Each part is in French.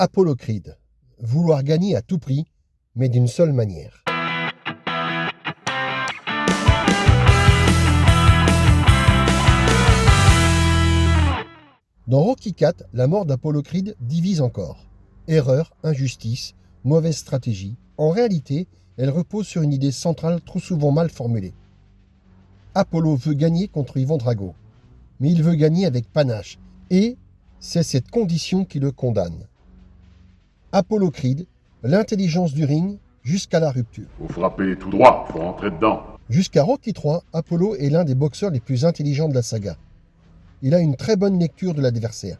Apollo Creed. Vouloir gagner à tout prix, mais d'une seule manière. Dans Rocky IV, la mort d'Apollo Creed divise encore. Erreur, injustice, mauvaise stratégie. En réalité, elle repose sur une idée centrale trop souvent mal formulée. Apollo veut gagner contre Ivan Drago, mais il veut gagner avec panache, et c'est cette condition qui le condamne. Apollo Creed, l'intelligence du ring jusqu'à la rupture. Faut frapper tout droit, faut rentrer dedans. Jusqu'à Rocky III, Apollo est l'un des boxeurs les plus intelligents de la saga. Il a une très bonne lecture de l'adversaire.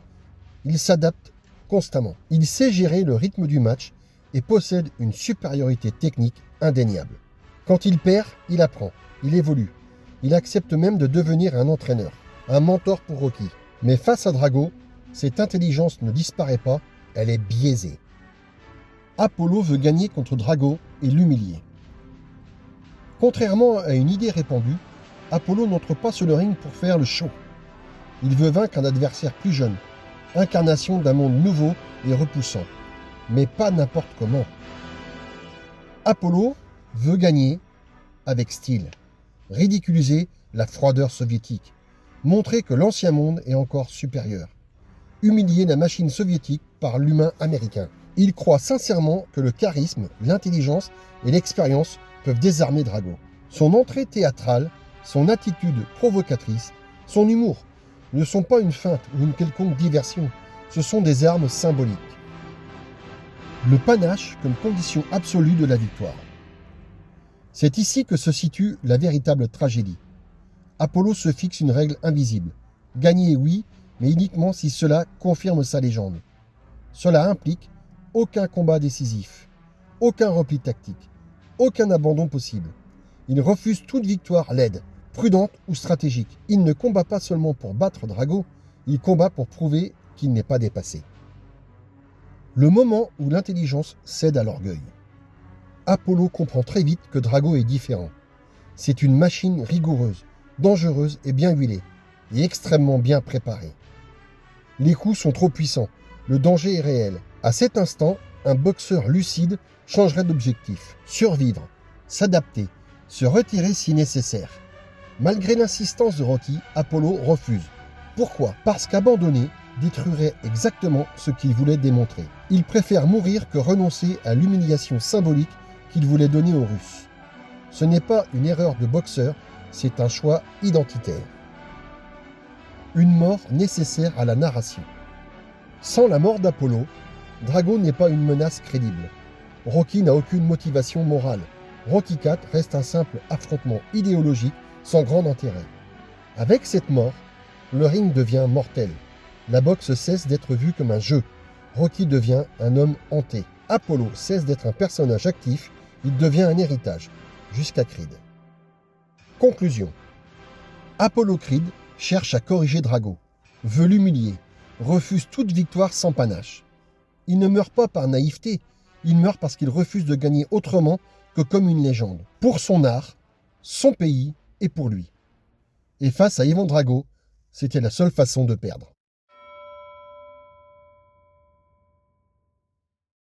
Il s'adapte constamment. Il sait gérer le rythme du match et possède une supériorité technique indéniable. Quand il perd, il apprend, il évolue. Il accepte même de devenir un entraîneur, un mentor pour Rocky. Mais face à Drago, cette intelligence ne disparaît pas, elle est biaisée. Apollo veut gagner contre Drago et l'humilier. Contrairement à une idée répandue, Apollo n'entre pas sur le ring pour faire le show. Il veut vaincre un adversaire plus jeune, incarnation d'un monde nouveau et repoussant, mais pas n'importe comment. Apollo veut gagner avec style, ridiculiser la froideur soviétique, montrer que l'ancien monde est encore supérieur, humilier la machine soviétique par l'humain américain. Il croit sincèrement que le charisme, l'intelligence et l'expérience peuvent désarmer Drago. Son entrée théâtrale, son attitude provocatrice, son humour ne sont pas une feinte ou une quelconque diversion, ce sont des armes symboliques. Le panache comme condition absolue de la victoire. C'est ici que se situe la véritable tragédie. Apollo se fixe une règle invisible. Gagner, oui, mais uniquement si cela confirme sa légende. Cela implique aucun combat décisif, aucun repli tactique, aucun abandon possible. Il refuse toute victoire laide, prudente ou stratégique. Il ne combat pas seulement pour battre Drago, il combat pour prouver qu'il n'est pas dépassé. Le moment où l'intelligence cède à l'orgueil. Apollo comprend très vite que Drago est différent. C'est une machine rigoureuse, dangereuse et bien huilée, et extrêmement bien préparée. Les coups sont trop puissants, le danger est réel. À cet instant, un boxeur lucide changerait d'objectif. Survivre, s'adapter, se retirer si nécessaire. Malgré l'insistance de Rocky, Apollo refuse. Pourquoi ? Parce qu'abandonner détruirait exactement ce qu'il voulait démontrer. Il préfère mourir que renoncer à l'humiliation symbolique qu'il voulait donner aux Russes. Ce n'est pas une erreur de boxeur, c'est un choix identitaire. Une mort nécessaire à la narration. Sans la mort d'Apollo, Drago n'est pas une menace crédible. Rocky n'a aucune motivation morale. Rocky IV reste un simple affrontement idéologique sans grand intérêt. Avec cette mort, le ring devient mortel. La boxe cesse d'être vue comme un jeu. Rocky devient un homme hanté. Apollo cesse d'être un personnage actif, il devient un héritage, jusqu'à Creed. Conclusion. Apollo Creed cherche à corriger Drago, veut l'humilier, refuse toute victoire sans panache. Il ne meurt pas par naïveté, il meurt parce qu'il refuse de gagner autrement que comme une légende, pour son art, son pays et pour lui. Et face à Ivan Drago, c'était la seule façon de perdre.